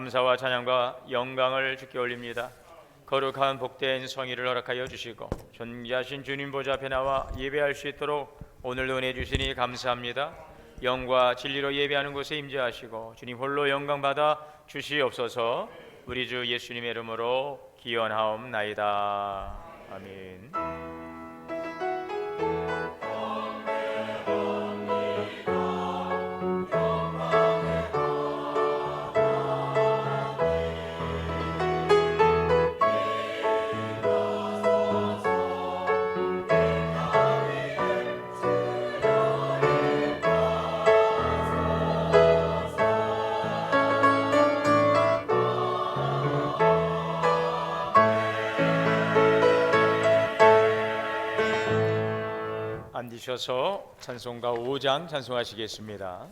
감사와 찬양과 영광을 주께 올립니다. 거룩한 복된 성의를 허락하여 주시고 존귀하신 주님 보좌 앞에 나와 예배할 수 있도록 오늘도 은혜 주시니 감사합니다. 영과 진리로 예배하는 곳에 임재하시고 주님 홀로 영광 받아 주시옵소서. 우리 주 예수님의 이름으로 기원하옵나이다. 아멘. 앉으셔서 찬송가 5장 찬송하시겠습니다.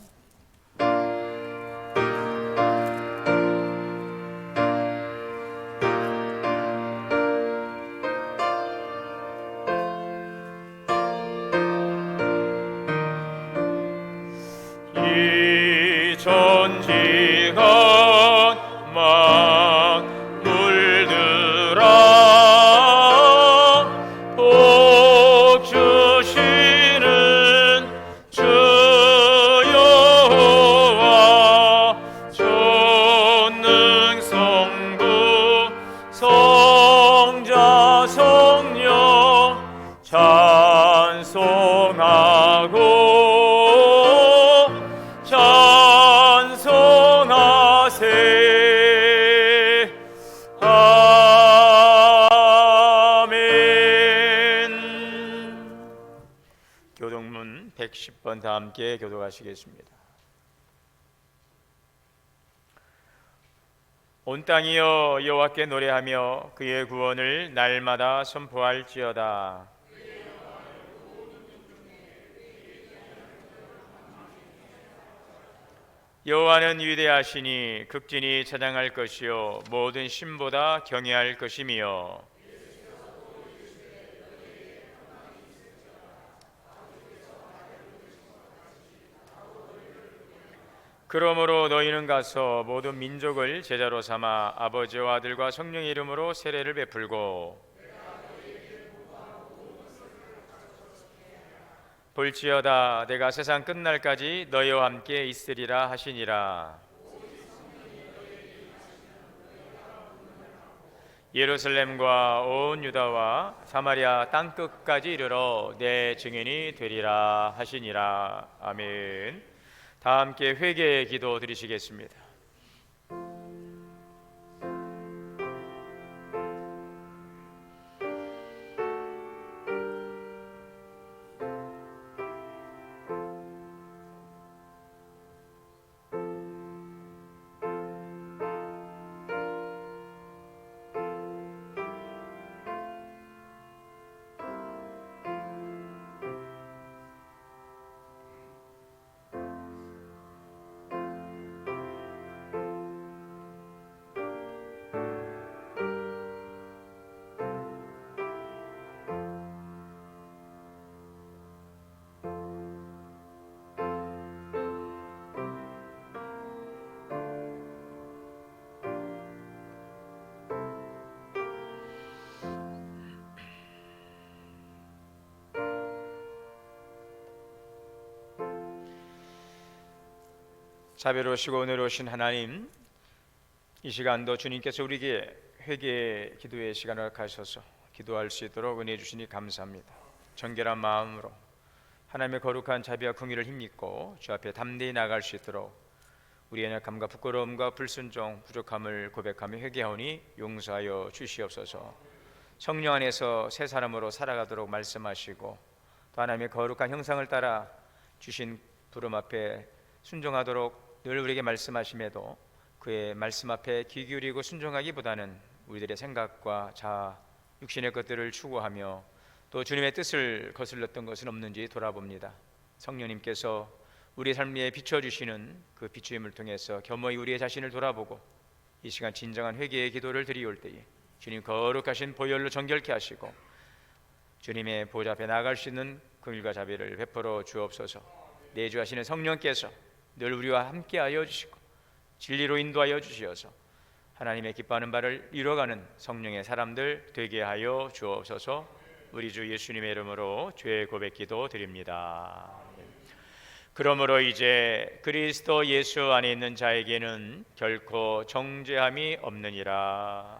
이 천지가 막 물들어 복 주시는 주 여호와 전능성부 성자 성령 찬송하고 찬송하세. 아멘. 교독문 110번 다 함께 교독하시겠습니다. 온 땅이여 여호와께 노래하며 그의 구원을 날마다 선포할지어다. 여호와는 위대하시니 극진히 찬양할 것이요 모든 신보다 경외할 것이며 그러므로 너희는 가서 모든 민족을 제자로 삼아 아버지와 아들과 성령의 이름으로 세례를 베풀고 볼지어다 내가 세상 끝날까지 너희와 함께 있으리라 하시니라. 예루살렘과 온 유다와 사마리아 땅끝까지 이르러 내 증인이 되리라 하시니라. 아멘. 다 함께 회개의 기도 드리시겠습니다. 자비로우시고 은혜로우신 하나님, 이 시간도 주님께서 우리에게 회개의 기도의 시간을 허락하셔서 기도할 수 있도록 은혜 주시니 감사합니다. 정결한 마음으로 하나님의 거룩한 자비와 긍휼을 힘입고 주 앞에 담대히 나갈 수 있도록 우리의 연약함과 부끄러움과 불순종, 부족함을 고백하며 회개하오니 용서하여 주시옵소서. 성령 안에서 새 사람으로 살아가도록 말씀하시고 또 하나님의 거룩한 형상을 따라 주신 부름 앞에 순종하도록 늘 우리에게 말씀하심에도 그의 말씀 앞에 귀 기울이고 순종하기보다는 우리들의 생각과 자아, 육신의 것들을 추구하며 또 주님의 뜻을 거슬렀던 것은 없는지 돌아봅니다. 성령님께서 우리 삶에 비춰주시는 그 비추임을 통해서 겸허히 우리의 자신을 돌아보고 이 시간 진정한 회개의 기도를 드리올 때에 주님 거룩하신 보혈로 정결케 하시고 주님의 보좌 앞에 나아갈 수 있는 긍휼과 자비를 베풀어 주옵소서. 내주하시는 성령께서 늘 우리와 함께하여 주시고 진리로 인도하여 주시어서 하나님의 기뻐하는 바를 이뤄가는 성령의 사람들 되게 하여 주옵소서. 우리 주 예수님의 이름으로 죄 고백 기도 드립니다. 그러므로 이제 그리스도 예수 안에 있는 자에게는 결코 정죄함이 없느니라.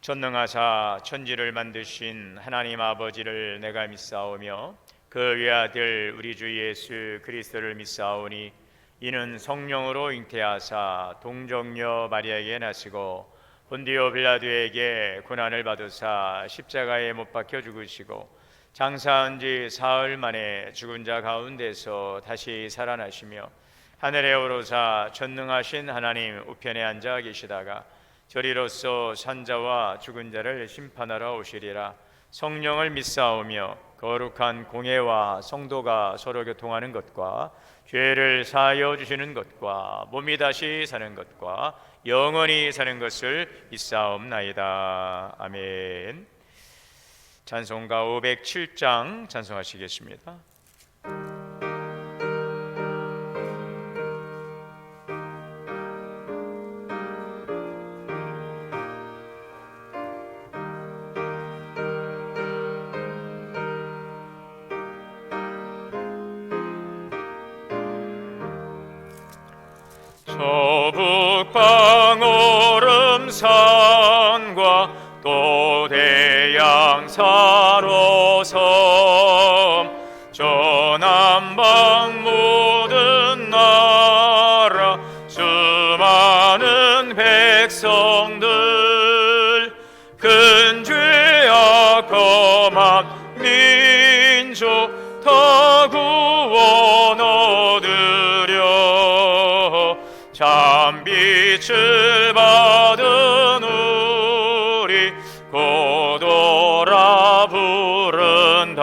전능하사 천지를 만드신 하나님 아버지를 내가 믿사오며 그 외아들 우리 주 예수 그리스도를 믿사오니 이는 성령으로 잉태하사 동정녀 마리아에게 나시고 본디오 빌라도에게 고난을 받으사 십자가에 못 박혀 죽으시고 장사한 지 사흘 만에 죽은 자 가운데서 다시 살아나시며 하늘에 오르사 전능하신 하나님 우편에 앉아 계시다가 저리로서 산자와 죽은 자를 심판하러 오시리라. 성령을 믿사오며 거룩한 공회와 성도가 서로 교통하는 것과 죄를 사하여 주시는 것과 몸이 다시 사는 것과 영원히 사는 것을 믿사옵나이다. 아멘. 찬송가 507장 찬송하시겠습니다. 저북방 오름산과 또 대양사로섬 저남방 모든 나라 수많은 백성들 근죄악 범한 민족 다 구원 얻으려 참빛을 받은 우리 고도라 부른다.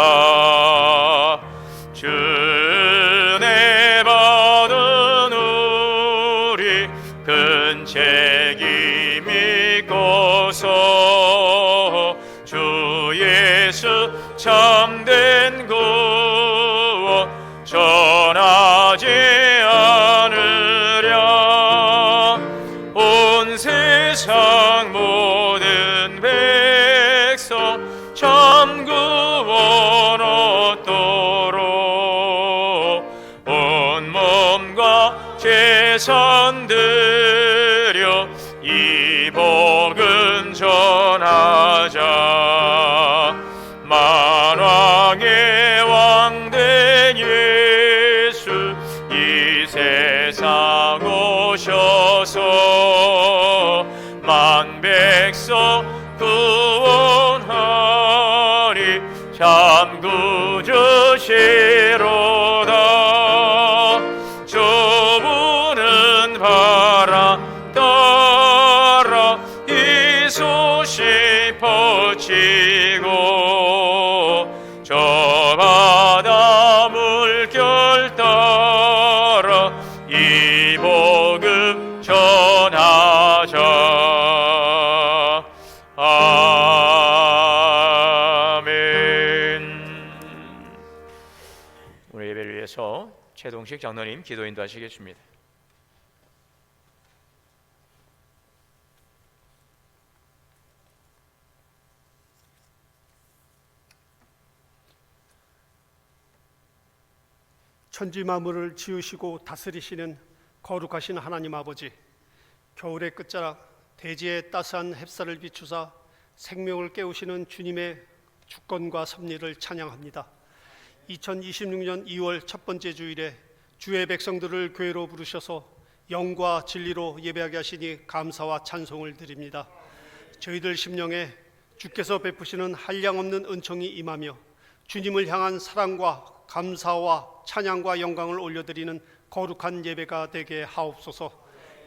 주은혜 받은 우리 큰 책임 믿고서 주 예수 참된 구원 전하지 않으랴. 온 세상 모든 백성 참 구원 얻도록 온 몸과 재산 드려 이 복음 전하자. 만왕의 왕된 예수 이 세상 오셔서 만 백성 구원하리 참 구주시로다. 저분은 바라 따라 이 소식 퍼지고 저 바다 물결 따라 이 복음 전하자. 아멘. 오늘 예배를 위해서 최동식 장로님 기도 인도하시겠습니다. 천지 만물을 지으시고 다스리시는 거룩하신 하나님 아버지, 겨울의 끝자락 대지에 따스한 햇살을 비추사 생명을 깨우시는 주님의 주권과 섭리를 찬양합니다. 2026년 2월 첫 번째 주일에 주의 백성들을 교회로 부르셔서 영과 진리로 예배하게 하시니 감사와 찬송을 드립니다. 저희들 심령에 주께서 베푸시는 한량없는 은총이 임하며 주님을 향한 사랑과 감사와 찬양과 영광을 올려드리는 거룩한 예배가 되게 하옵소서.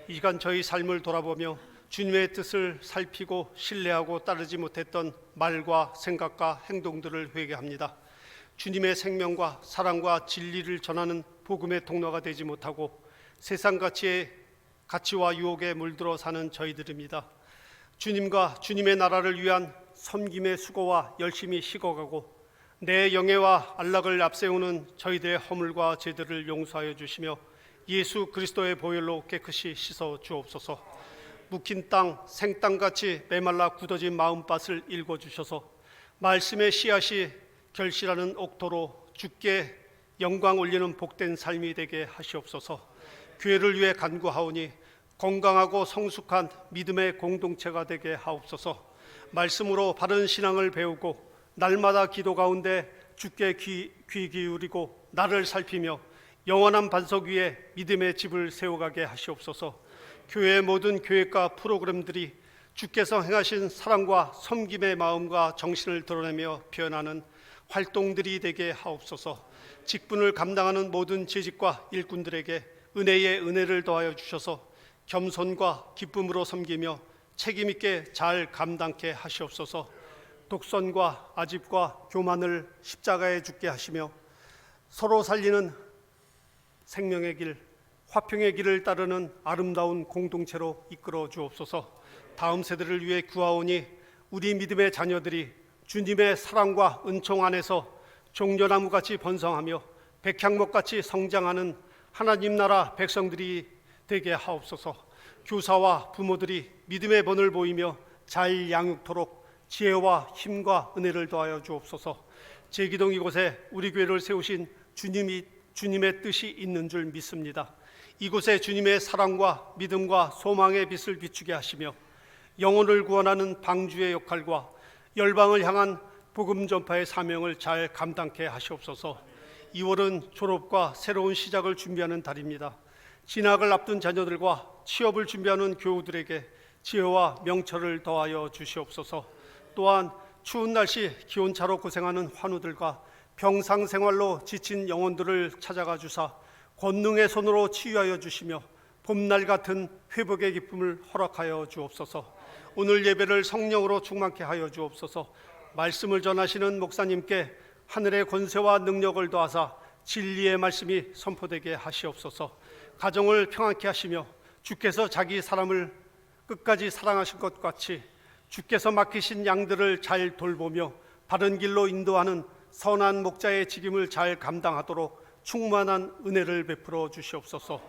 이 시간 저희 삶을 돌아보며 주님의 뜻을 살피고 신뢰하고 따르지 못했던 말과 생각과 행동들을 회개합니다. 주님의 생명과 사랑과 진리를 전하는 복음의 통로가 되지 못하고 세상 가치와 유혹에 물들어 사는 저희들입니다. 주님과 주님의 나라를 위한 섬김의 수고와 열심히 식어가고 내 영예와 안락을 앞세우는 저희들의 허물과 죄들을 용서하여 주시며 예수 그리스도의 보혈로 깨끗이 씻어 주옵소서. 묵힌 땅 생땅같이 메말라 굳어진 마음밭을 읽어주셔서 말씀의 씨앗이 결실하는 옥토로 주께 영광 올리는 복된 삶이 되게 하시옵소서. 교회를 위해 간구하오니 건강하고 성숙한 믿음의 공동체가 되게 하옵소서. 말씀으로 바른 신앙을 배우고 날마다 기도 가운데 주께 귀 기울이고 나를 살피며 영원한 반석 위에 믿음의 집을 세워가게 하시옵소서. 교회의 모든 계획과 프로그램들이 주께서 행하신 사랑과 섬김의 마음과 정신을 드러내며 표현하는 활동들이 되게 하옵소서. 직분을 감당하는 모든 재직과 일꾼들에게 은혜의 은혜를 더하여 주셔서 겸손과 기쁨으로 섬기며 책임 있게 잘 감당케 하시옵소서. 독선과 아집과 교만을 십자가에 죽게 하시며 서로 살리는 생명의 길, 화평의 길을 따르는 아름다운 공동체로 이끌어 주옵소서. 다음 세대를 위해 구하오니 우리 믿음의 자녀들이 주님의 사랑과 은총 안에서 종려나무같이 번성하며 백향목같이 성장하는 하나님 나라 백성들이 되게 하옵소서. 교사와 부모들이 믿음의 본을 보이며 잘 양육토록 지혜와 힘과 은혜를 더하여 주옵소서. 제기동 이곳에 우리 교회를 세우신 주님의 뜻이 있는 줄 믿습니다. 이곳에 주님의 사랑과 믿음과 소망의 빛을 비추게 하시며 영혼을 구원하는 방주의 역할과 열방을 향한 복음 전파의 사명을 잘 감당케 하시옵소서. 2월은 졸업과 새로운 시작을 준비하는 달입니다. 진학을 앞둔 자녀들과 취업을 준비하는 교우들에게 지혜와 명철을 더하여 주시옵소서. 또한 추운 날씨 기온차로 고생하는 환우들과 병상생활로 지친 영혼들을 찾아가 주사 권능의 손으로 치유하여 주시며 봄날 같은 회복의 기쁨을 허락하여 주옵소서. 오늘 예배를 성령으로 충만케 하여 주옵소서. 말씀을 전하시는 목사님께 하늘의 권세와 능력을 더하사 진리의 말씀이 선포되게 하시옵소서. 가정을 평안케 하시며 주께서 자기 사람을 끝까지 사랑하신 것 같이 주께서 맡기신 양들을 잘 돌보며 바른 길로 인도하는 선한 목자의 직임을 잘 감당하도록 충만한 은혜를 베풀어 주시옵소서.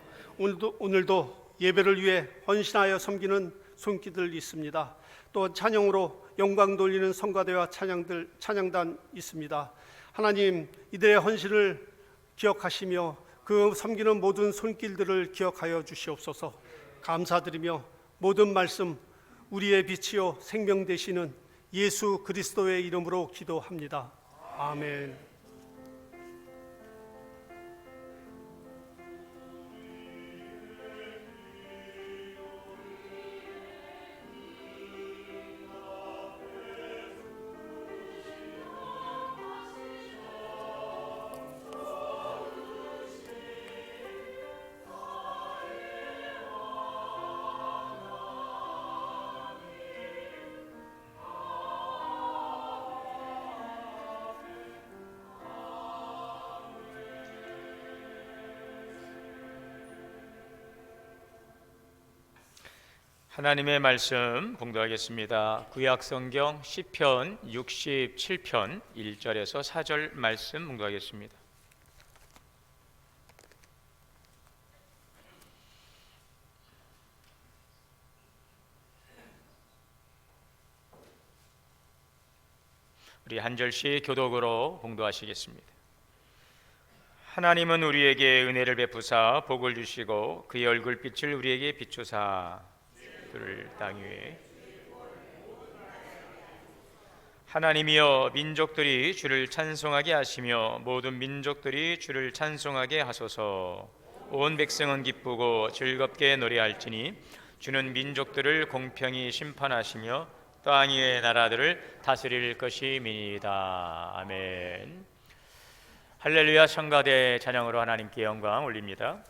오늘도 예배를 위해 헌신하여 섬기는 손길들 있습니다. 또 찬양으로 영광 돌리는 성가대와 찬양단 있습니다. 하나님, 이들의 헌신을 기억하시며 그 섬기는 모든 손길들을 기억하여 주시옵소서. 감사드리며 모든 말씀 우리의 빛이요 생명 되시는 예수 그리스도의 이름으로 기도합니다. 아멘. 하나님의 말씀 봉독하겠습니다. 구약성경 시편 67편 1절에서 4절 말씀 봉독하겠습니다. 우리 한 절씩 교독으로 봉독하시겠습니다. 하나님은 우리에게 은혜를 베푸사 복을 주시고 그의 얼굴빛을 우리에게 비추사 그를 땅 위에 하나님이여 민족들이 주를 찬송하게 하시며 모든 민족들이 주를 찬송하게 하소서. 온 백성은 기쁘고 즐겁게 노래할지니 주는 민족들을 공평히 심판하시며 땅 위의 나라들을 다스릴 것임이니이다. 아멘. 할렐루야. 성가대 찬양으로 하나님께 영광 올립니다.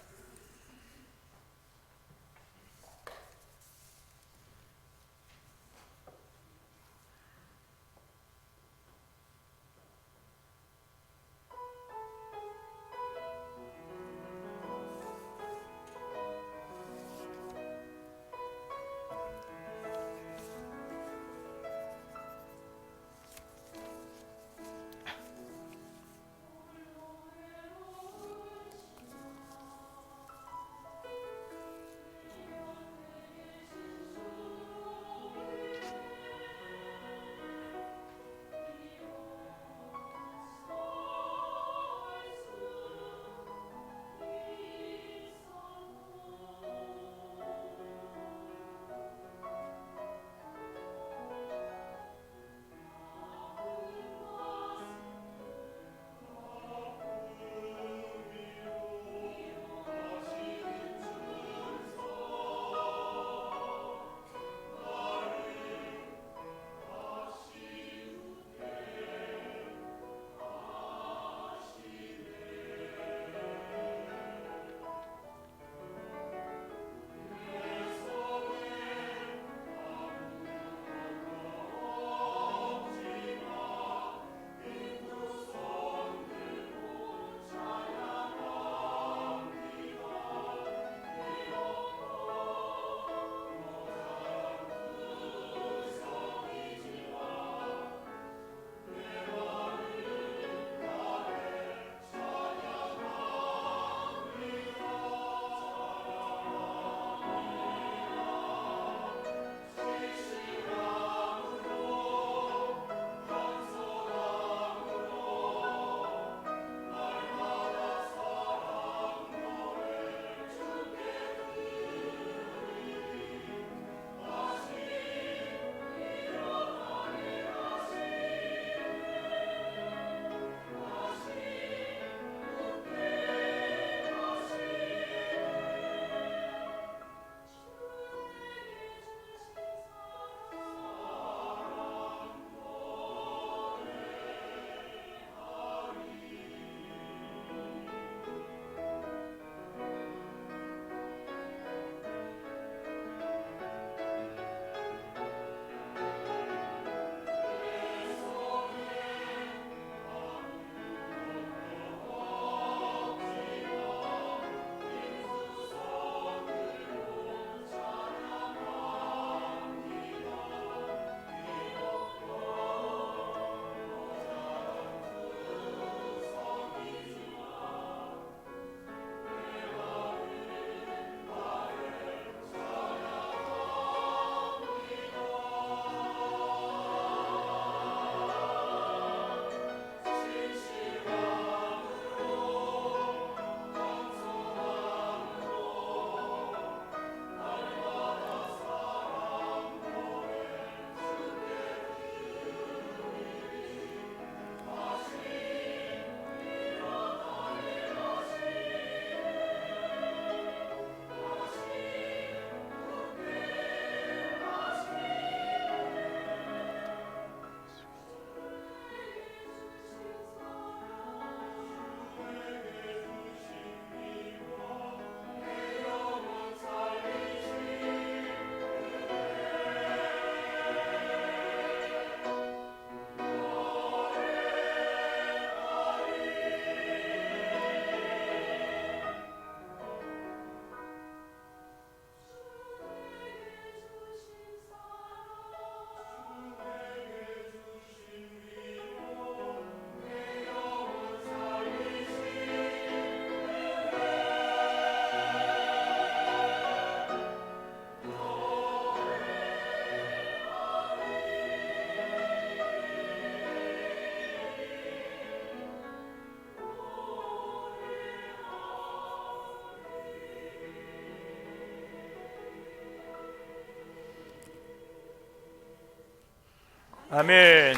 아멘.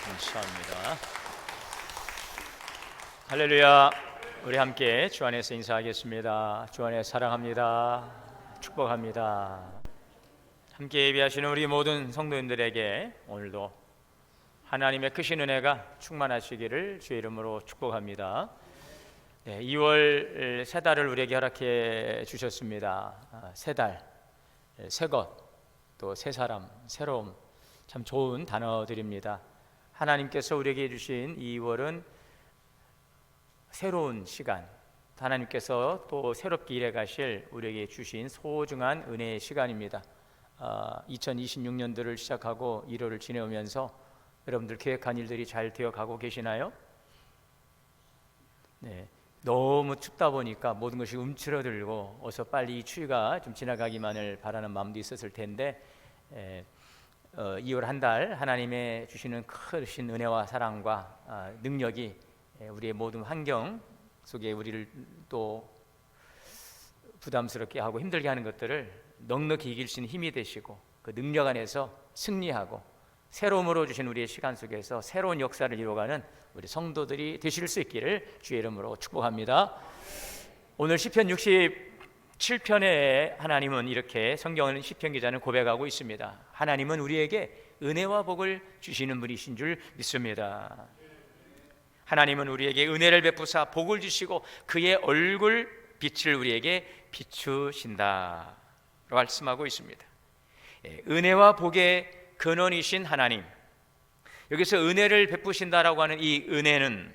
감사합니다. 할렐루야. 우리 함께 주 안에서 인사하겠습니다. 주 안에 사랑합니다. 축복합니다. 함께 예배하시는 우리 모든 성도님들에게 오늘도 하나님의 크신 은혜가 충만하시기를 주의 이름으로 축복합니다. 2월 세 달을 우리에게 허락해 주셨습니다. 세 달, 새 것, 또 새 사람, 새로움, 참 좋은 단어들입니다. 하나님께서 우리에게 주신 2월은 새로운 시간, 하나님께서 또 새롭게 일해 가실 우리에게 주신 소중한 은혜의 시간입니다. 2026년도를 시작하고 1월을 지내오면서 여러분들 계획한 일들이 잘 되어가고 계시나요? 네, 너무 춥다 보니까 모든 것이 움츠러들고 어서 빨리 이 추위가 좀 지나가기만을 바라는 마음도 있었을 텐데 2월 한 달 하나님의 주시는 크신 은혜와 사랑과 능력이 우리의 모든 환경 속에 우리를 또 부담스럽게 하고 힘들게 하는 것들을 넉넉히 이길 수 있는 힘이 되시고 그 능력 안에서 승리하고 새로움으로 주신 우리의 시간 속에서 새로운 역사를 이루어가는 우리 성도들이 되실 수 있기를 주의 이름으로 축복합니다. 오늘 시편 67편에 하나님은 이렇게 성경은 시편 기자는 고백하고 있습니다. 하나님은 우리에게 은혜와 복을 주시는 분이신 줄 믿습니다. 하나님은 우리에게 은혜를 베푸사 복을 주시고 그의 얼굴 빛을 우리에게 비추신다 말씀하고 있습니다. 은혜와 복의 근원이신 하나님, 여기서 은혜를 베푸신다라고 하는 이 은혜는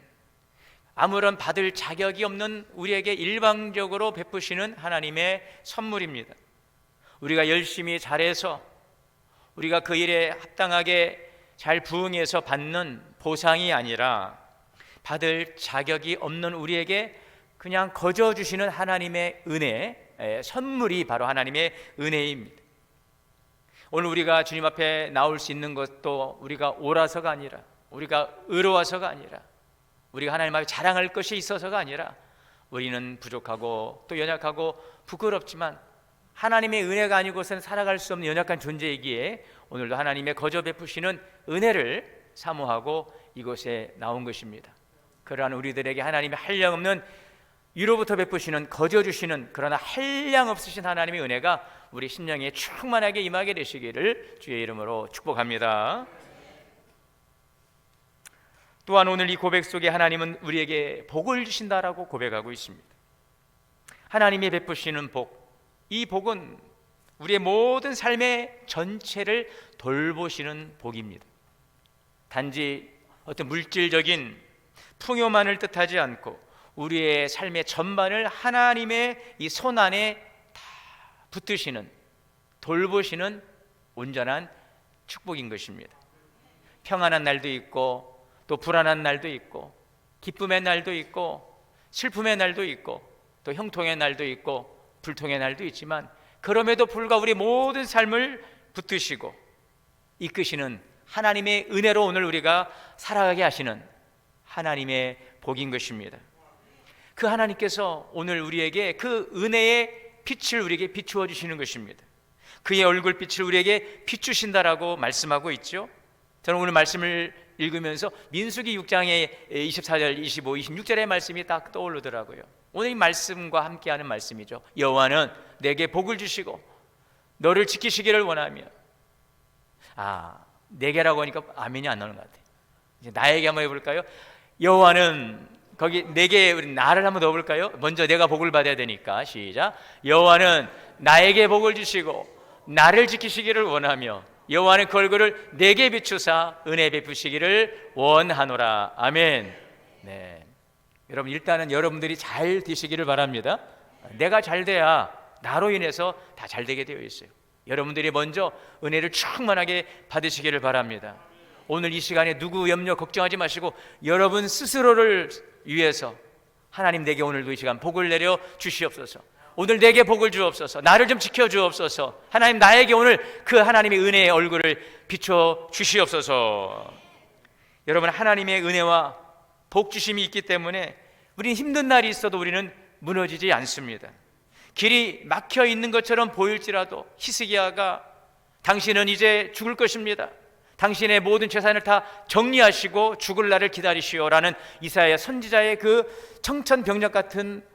아무런 받을 자격이 없는 우리에게 일방적으로 베푸시는 하나님의 선물입니다. 우리가 열심히 잘해서 우리가 그 일에 합당하게 잘 부응해서 받는 보상이 아니라 받을 자격이 없는 우리에게 그냥 거저 주시는 하나님의 은혜, 선물이 바로 하나님의 은혜입니다. 오늘 우리가 주님 앞에 나올 수 있는 것도 우리가 옳아서가 아니라, 우리가 의로워서가 아니라, 우리가 하나님 앞에 자랑할 것이 있어서가 아니라, 우리는 부족하고 또 연약하고 부끄럽지만 하나님의 은혜가 아니고서는 살아갈 수 없는 연약한 존재이기에 오늘도 하나님의 거저 베푸시는 은혜를 사모하고 이곳에 나온 것입니다. 그러한 우리들에게 하나님의 한량없는 위로부터 베푸시는, 거저 주시는, 그러나 한량 없으신 하나님의 은혜가 우리 심령에 충만하게 임하게 되시기를 주의 이름으로 축복합니다. 또한 오늘 이 고백 속에 하나님은 우리에게 복을 주신다라고 고백하고 있습니다. 하나님이 베푸시는 복, 이 복은 우리의 모든 삶의 전체를 돌보시는 복입니다. 단지 어떤 물질적인 풍요만을 뜻하지 않고 우리의 삶의 전반을 하나님의 이 손 안에 다 붙드시는, 돌보시는 온전한 축복인 것입니다. 평안한 날도 있고 또 불안한 날도 있고 기쁨의 날도 있고 슬픔의 날도 있고 또 형통의 날도 있고 불통의 날도 있지만 그럼에도 불구하고 우리 모든 삶을 붙드시고 이끄시는 하나님의 은혜로 오늘 우리가 살아가게 하시는 하나님의 복인 것입니다. 그 하나님께서 오늘 우리에게 그 은혜의 빛을 우리에게 비추어 주시는 것입니다. 그의 얼굴빛을 우리에게 비추신다라고 말씀하고 있죠. 저는 오늘 말씀을 읽으면서 민수기 6장의 24절, 25, 26절의 말씀이 딱 떠오르더라고요. 오늘 이 말씀과 함께하는 말씀이죠. 여호와는 내게 복을 주시고 너를 지키시기를 원하며. 내게라고 하니까 아멘이 안 나오는 것 같아요. 이제 나에게 한번 해볼까요? 여호와는, 거기 내게 우리 나를 한번 넣어볼까요? 먼저 내가 복을 받아야 되니까 시작. 여호와는 나에게 복을 주시고 나를 지키시기를 원하며 여호와는 그 얼굴을 내게 비추사 은혜 베푸시기를 원하노라. 아멘. 네, 여러분 일단은 여러분들이 잘 되시기를 바랍니다. 내가 잘 돼야 나로 인해서 다 잘 되게 되어 있어요. 여러분들이 먼저 은혜를 충만하게 받으시기를 바랍니다. 오늘 이 시간에 누구 염려 걱정하지 마시고 여러분 스스로를 위해서 하나님 내게 오늘도 이 시간 복을 내려 주시옵소서. 오늘 내게 복을 주옵소서. 나를 좀 지켜 주옵소서. 하나님 나에게 오늘 그 하나님의 은혜의 얼굴을 비춰 주시옵소서. 여러분 하나님의 은혜와 복 주심이 있기 때문에 우리는 힘든 날이 있어도 우리는 무너지지 않습니다. 길이 막혀 있는 것처럼 보일지라도 히스기야가 당신은 이제 죽을 것입니다. 당신의 모든 재산을 다 정리하시고 죽을 날을 기다리시오라는 이사야 선지자의 그 청천벽력 같은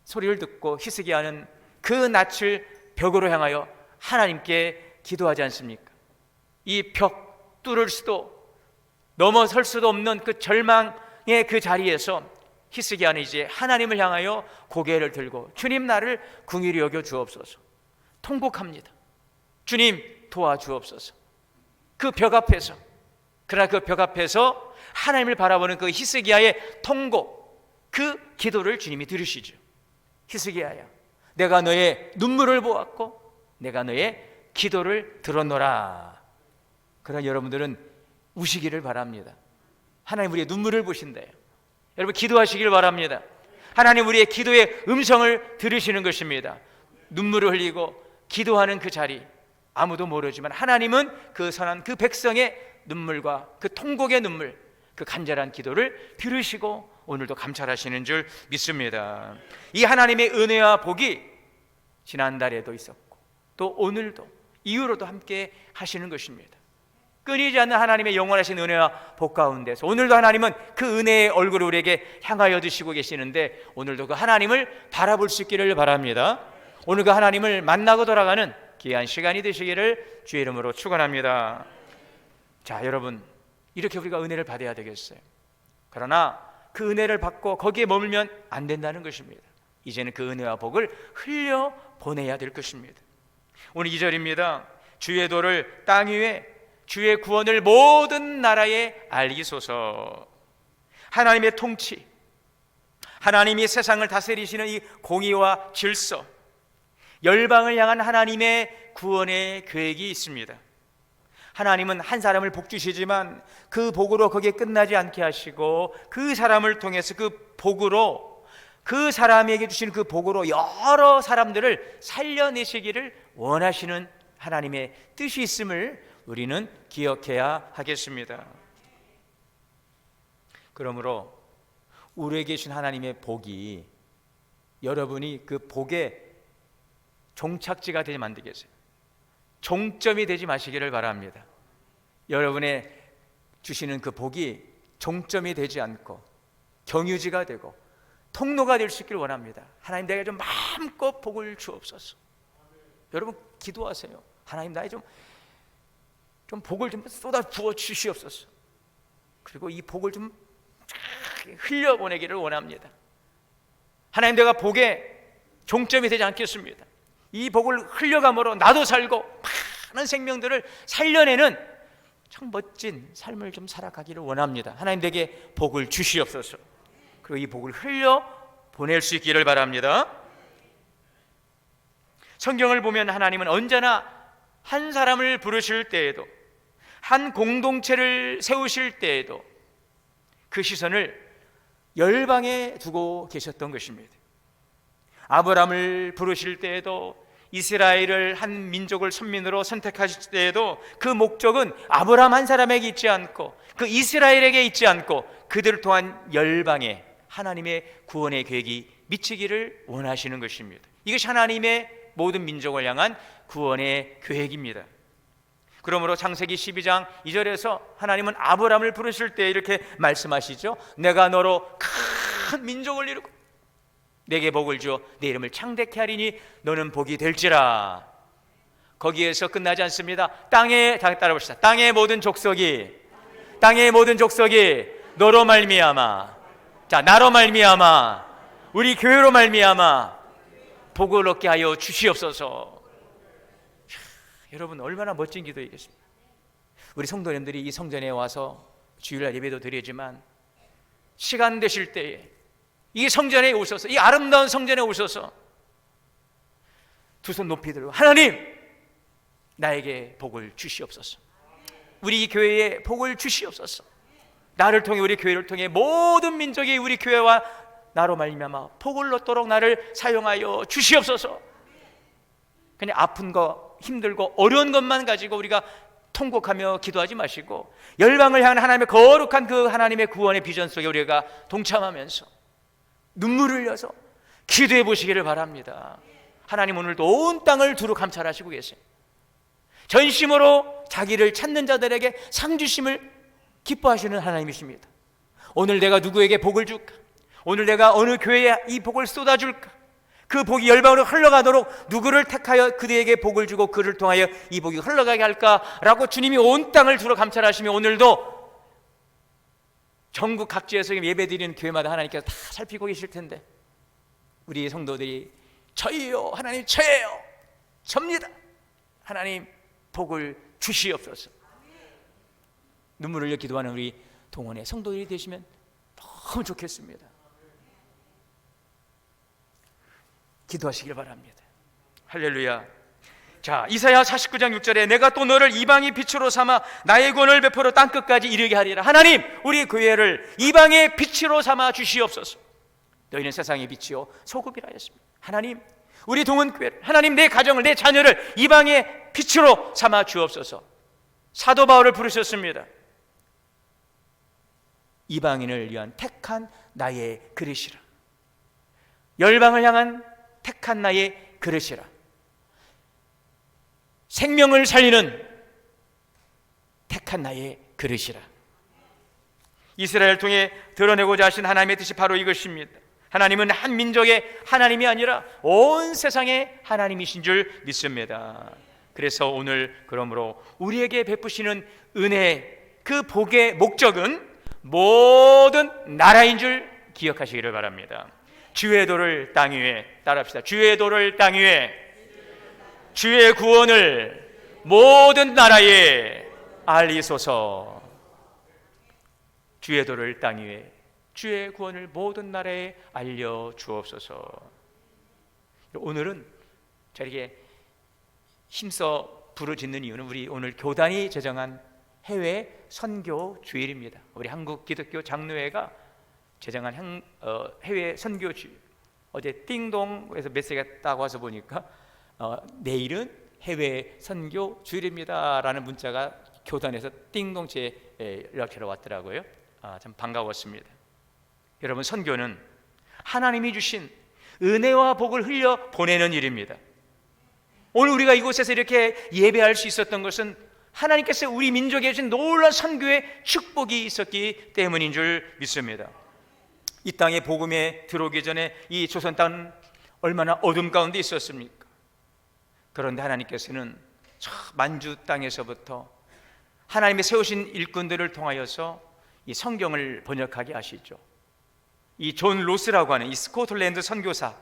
소리를 듣고 히스기야는 그 낯을 벽으로 향하여 하나님께 기도하지 않습니까? 이 벽 뚫을 수도 넘어설 수도 없는 그 절망의 그 자리에서 히스기야는 이제 하나님을 향하여 고개를 들고 주님 나를 긍휼히 여겨 주옵소서, 통곡합니다. 주님 도와주옵소서. 그 벽 앞에서, 그러나 그 벽 앞에서 하나님을 바라보는 그 히스기야의 통곡, 그 기도를 주님이 들으시죠. 히스기야야, 내가 너의 눈물을 보았고 내가 너의 기도를 들었노라. 그러나 여러분들은 우시기를 바랍니다. 하나님 우리의 눈물을 보신대요. 여러분 기도하시길 바랍니다. 하나님 우리의 기도의 음성을 들으시는 것입니다. 눈물을 흘리고 기도하는 그 자리, 아무도 모르지만 하나님은 그 선한 그 백성의 눈물과 그 통곡의 눈물, 그 간절한 기도를 들으시고 오늘도 감찰하시는 줄 믿습니다. 이 하나님의 은혜와 복이 지난달에도 있었고 또 오늘도 이후로도 함께 하시는 것입니다. 끊이지 않는 하나님의 영원하신 은혜와 복 가운데서 오늘도 하나님은 그 은혜의 얼굴을 우리에게 향하여 드시고 계시는데 오늘도 그 하나님을 바라볼 수 있기를 바랍니다. 오늘 그 하나님을 만나고 돌아가는 귀한 시간이 되시기를 주의 이름으로 축원합니다. 자, 여러분, 이렇게 우리가 은혜를 받아야 되겠어요. 그러나 그 은혜를 받고 거기에 머물면 안 된다는 것입니다. 이제는 그 은혜와 복을 흘려 보내야 될 것입니다. 오늘 2절입니다. 주의 도를 땅 위에, 주의 구원을 모든 나라에 알리소서. 하나님의 통치, 하나님이 세상을 다스리시는 이 공의와 질서, 열방을 향한 하나님의 구원의 계획이 있습니다. 하나님은 한 사람을 복 주시지만 그 복으로 거기에 끝나지 않게 하시고 그 사람을 통해서 그 복으로, 그 사람에게 주시는 그 복으로 여러 사람들을 살려내시기를 원하시는 하나님의 뜻이 있음을 우리는 기억해야 하겠습니다. 그러므로 우리에게 주신 하나님의 복이 여러분이 그 복의 종착지가 되지 만들겠어요. 종점이 되지 마시기를 바랍니다. 여러분의 주시는 그 복이 종점이 되지 않고 경유지가 되고 통로가 될 수 있기를 원합니다. 하나님, 내게 좀 마음껏 복을 주옵소서. 여러분 기도하세요. 하나님, 나에 좀 복을 좀 쏟아 부어 주시옵소서. 그리고 이 복을 좀 흘려보내기를 원합니다. 하나님, 내가 복의 종점이 되지 않겠습니다. 이 복을 흘려감으로 나도 살고 많은 생명들을 살려내는 참 멋진 삶을 좀 살아가기를 원합니다. 하나님, 내게 복을 주시옵소서. 그리고 이 복을 흘려 보낼 수 있기를 바랍니다. 성경을 보면 하나님은 언제나 한 사람을 부르실 때에도, 한 공동체를 세우실 때에도 그 시선을 열방에 두고 계셨던 것입니다. 아브라함을 부르실 때에도, 이스라엘을 한 민족을 선민으로 선택하실 때에도 그 목적은 아브라함 한 사람에게 있지 않고 그 이스라엘에게 있지 않고 그들을 통한 열방에 하나님의 구원의 계획이 미치기를 원하시는 것입니다. 이것이 하나님의 모든 민족을 향한 구원의 계획입니다. 그러므로 창세기 12장 2절에서 하나님은 아브라함을 부르실 때 이렇게 말씀하시죠. 내가 너로 큰 민족을 이루고 내게 복을 주어 내 이름을 창대케 하리니 너는 복이 될지라. 거기에서 끝나지 않습니다. 땅에, 따라봅시다. 땅의 모든 족속이 너로 말미암아, 자, 나로 말미암아, 우리 교회로 말미암아 복을 얻게 하여 주시옵소서. 여러분, 얼마나 멋진 기도이겠습니까? 우리 성도님들이 이 성전에 와서 주일날 예배도 드리지만 시간 되실 때에 이 성전에 오셔서, 이 아름다운 성전에 오셔서 두 손 높이 들고 하나님, 나에게 복을 주시옵소서. 우리 교회에 복을 주시옵소서. 나를 통해, 우리 교회를 통해 모든 민족이 우리 교회와 나로 말미암아 복을 얻도록 나를 사용하여 주시옵소서. 그냥 아픈 거, 힘들고 어려운 것만 가지고 우리가 통곡하며 기도하지 마시고 열방을 향한 하나님의 거룩한 그 하나님의 구원의 비전 속에 우리가 동참하면서 눈물을 흘려서 기도해 보시기를 바랍니다. 하나님, 오늘도 온 땅을 두루 감찰하시고 계세요. 전심으로 자기를 찾는 자들에게 상 주심을 기뻐하시는 하나님이십니다. 오늘 내가 누구에게 복을 줄까? 오늘 내가 어느 교회에 이 복을 쏟아줄까? 그 복이 열방으로 흘러가도록 누구를 택하여 그들에게 복을 주고 그를 통하여 이 복이 흘러가게 할까라고 주님이 온 땅을 두루 감찰하시며 오늘도 전국 각지에서 예배드리는 교회마다 하나님께서 다 살피고 계실 텐데 우리 성도들이 저희요 하나님 저예요 접니다 하나님 복을 주시옵소서. 눈물을 흘려 기도하는 우리 동원의 성도들이 되시면 너무 좋겠습니다. 기도하시길 바랍니다. 할렐루야. 자, 이사야 49장 6절에 내가 또 너를 이방의 빛으로 삼아 나의 권을 베풀어 땅끝까지 이르게 하리라. 하나님, 우리 교회를 이방의 빛으로 삼아 주시옵소서. 너희는 세상의 빛이요 소금이라 하였습니다. 하나님, 우리 동원교회를, 하나님 내 가정을, 내 자녀를 이방의 빛으로 삼아 주옵소서. 사도 바울을 부르셨습니다. 이방인을 위한 택한 나의 그릇이라. 열방을 향한 택한 나의 그릇이라. 생명을 살리는 택한 나의 그릇이라. 이스라엘 통해 드러내고자 하신 하나님의 뜻이 바로 이것입니다. 하나님은 한 민족의 하나님이 아니라 온 세상의 하나님이신 줄 믿습니다. 그래서 오늘 그러므로 우리에게 베푸시는 은혜, 그 복의 목적은 모든 나라인 줄 기억하시기를 바랍니다. 주의 도를 땅 위에, 따라합시다. 주의 도를 땅 위에, 주의 구원을 모든 나라에 알리소서. 주의 도를 땅 위에, 주의 구원을 모든 나라에 알려주옵소서. 오늘은 저에게 힘써 부르짖는 이유는 우리 오늘 교단이 제정한 해외 선교 주일입니다. 우리 한국 기독교 장로회가 제정한 해외 선교 주일. 어제 띵동에서 메시지가 딱 와서 보니까 내일은 해외 선교 주일입니다 라는 문자가 교단에서 띵동 제 연락처로 왔더라고요. 참 반가웠습니다. 여러분, 선교는 하나님이 주신 은혜와 복을 흘려 보내는 일입니다. 오늘 우리가 이곳에서 이렇게 예배할 수 있었던 것은 하나님께서 우리 민족에 주신 놀라운 선교의 축복이 있었기 때문인 줄 믿습니다. 이 땅에 복음에 들어오기 전에 이 조선 땅은 얼마나 어둠 가운데 있었습니까? 그런데 하나님께서는 저 만주 땅에서부터 하나님의 세우신 일꾼들을 통하여서 이 성경을 번역하게 하시죠. 이 존 로스라고 하는 이 스코틀랜드 선교사,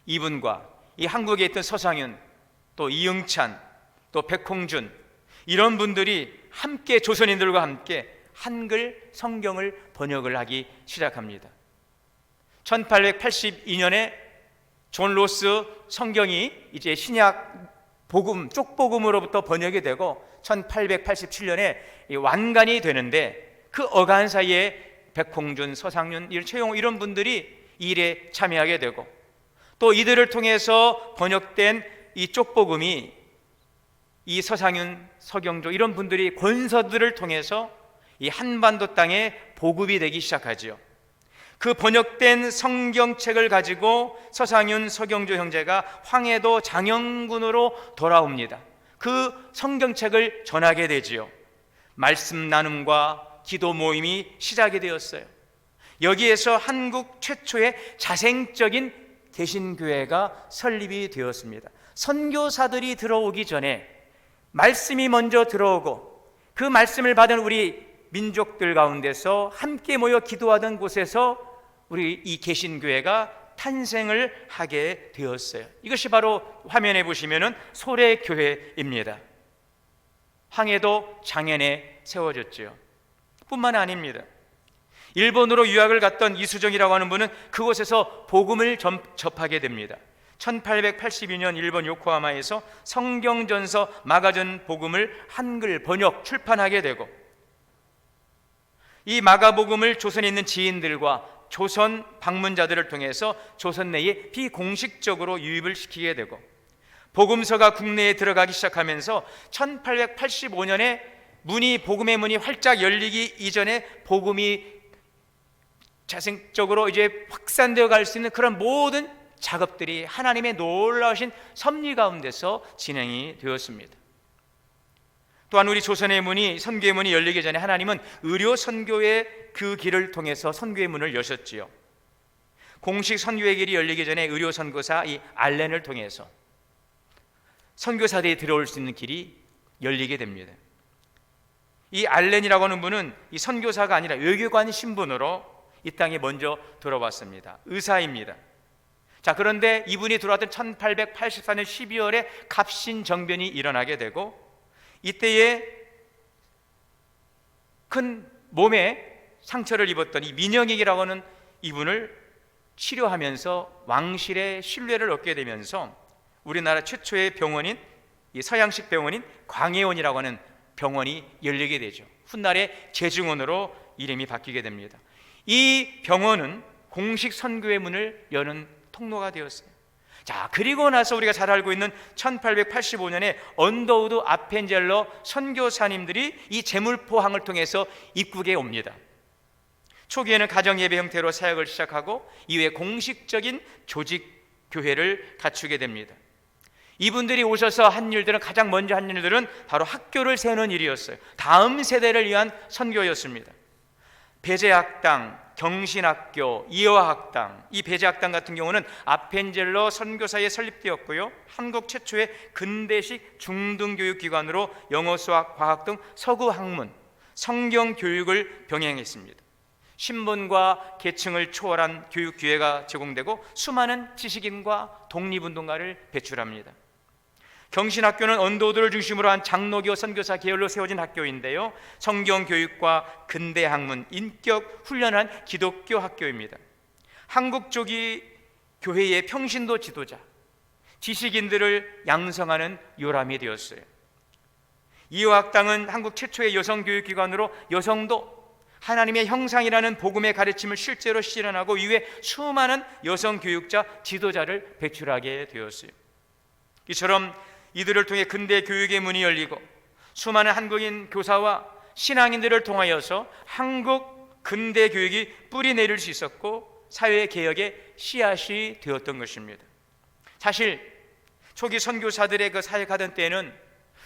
이분과 이 한국에 있던 서상윤, 또 이응찬, 또 백홍준, 이런 분들이 함께 조선인들과 함께 한글 성경을 번역을 하기 시작합니다. 1882년에 존 로스 성경이 이제 신약 복음, 쪽복음으로부터 번역이 되고 1887년에 완간이 되는데 그 어간 사이에 백홍준, 서상윤, 최용호 이런 분들이 이 일에 참여하게 되고 또 이들을 통해서 번역된 이 쪽복음이 이 서상윤, 서경조 이런 분들이 권서들을 통해서 이 한반도 땅에 보급이 되기 시작하지요. 그 번역된 성경책을 가지고 서상윤, 서경조 형제가 황해도 장영군으로 돌아옵니다. 그 성경책을 전하게 되지요. 말씀 나눔과 기도 모임이 시작이 되었어요. 여기에서 한국 최초의 자생적인 개신교회가 설립이 되었습니다. 선교사들이 들어오기 전에 말씀이 먼저 들어오고 그 말씀을 받은 우리 민족들 가운데서 함께 모여 기도하던 곳에서 우리 이 개신교회가 탄생을 하게 되었어요. 이것이 바로 화면에 보시면은 소래교회입니다. 황해도 장현에 세워졌죠. 뿐만 아닙니다. 일본으로 유학을 갔던 이수정이라고 하는 분은 그곳에서 복음을 접하게 됩니다. 1882년 일본 요코하마에서 성경전서 마가전 복음을 한글 번역 출판하게 되고 이 마가복음을 조선에 있는 지인들과 조선 방문자들을 통해서 조선 내에 비공식적으로 유입을 시키게 되고 복음서가 국내에 들어가기 시작하면서 1885년에 복음의 문이 활짝 열리기 이전에 복음이 자생적으로 이제 확산되어 갈 수 있는 그런 모든 작업들이 하나님의 놀라우신 섭리 가운데서 진행이 되었습니다. 또한 우리 조선의 문이, 선교의 문이 열리기 전에 하나님은 의료 선교의 그 길을 통해서 선교의 문을 여셨지요. 공식 선교의 길이 열리기 전에 의료 선교사 이 알렌을 통해서 선교사들이 들어올 수 있는 길이 열리게 됩니다. 이 알렌이라고 하는 분은 이 선교사가 아니라 외교관 신분으로 이 땅에 먼저 들어왔습니다. 의사입니다. 자, 그런데 이분이 들어왔던 1884년 12월에 갑신정변이 일어나게 되고, 이때에 큰 몸에 상처를 입었던 이 민영익이라고 하는 이분을 치료하면서 왕실의 신뢰를 얻게 되면서 우리나라 최초의 병원인, 이 서양식 병원인 광해원이라고 하는 병원이 열리게 되죠. 훗날에 제중원으로 이름이 바뀌게 됩니다. 이 병원은 공식 선교의 문을 여는 통로가 되었어요. 자, 그리고 나서 우리가 잘 알고 있는 1885년에 언더우드 아펜젤러 선교사님들이 이 제물포항을 통해서 입국에 옵니다. 초기에는 가정예배 형태로 사역을 시작하고 이후에 공식적인 조직 교회를 갖추게 됩니다. 이분들이 오셔서 한 일들은, 가장 먼저 한 일들은 바로 학교를 세우는 일이었어요. 다음 세대를 위한 선교였습니다. 배제학당, 경신학교, 이어학당, 이 배제학당 같은 경우는 아펜젤러 선교사에 설립되었고요, 한국 최초의 근대식 중등교육기관으로 영어, 수학, 과학 등 서구 학문, 성경 교육을 병행했습니다. 신분과 계층을 초월한 교육 기회가 제공되고 수많은 지식인과 독립운동가를 배출합니다. 경신학교는 언더우드를 중심으로 한 장로교 선교사 계열로 세워진 학교인데요, 성경교육과 근대학문, 인격 훈련을 한 기독교 학교입니다. 한국 쪽이 교회의 평신도 지도자, 지식인들을 양성하는 요람이 되었어요. 이어학당은 한국 최초의 여성교육기관으로 여성도 하나님의 형상이라는 복음의 가르침을 실제로 실현하고 이후에 수많은 여성교육자, 지도자를 배출하게 되었어요. 이처럼 이들을 통해 근대 교육의 문이 열리고 수많은 한국인 교사와 신앙인들을 통하여서 한국 근대 교육이 뿌리 내릴 수 있었고 사회 개혁의 씨앗이 되었던 것입니다. 사실 초기 선교사들의 그 사역하던 때에는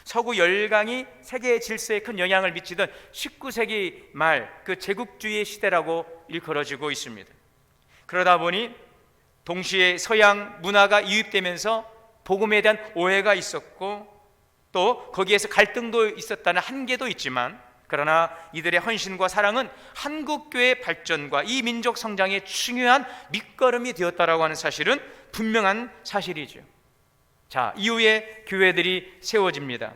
서구 열강이 세계 질서에 큰 영향을 미치던 19세기 말 그 제국주의의 시대라고 일컬어지고 있습니다. 그러다 보니 동시에 서양 문화가 유입되면서 복음에 대한 오해가 있었고 또 거기에서 갈등도 있었다는 한계도 있지만, 그러나 이들의 헌신과 사랑은 한국교회의 발전과 이 민족 성장의 중요한 밑거름이 되었다라고 하는 사실은 분명한 사실이죠. 자, 이후에 교회들이 세워집니다.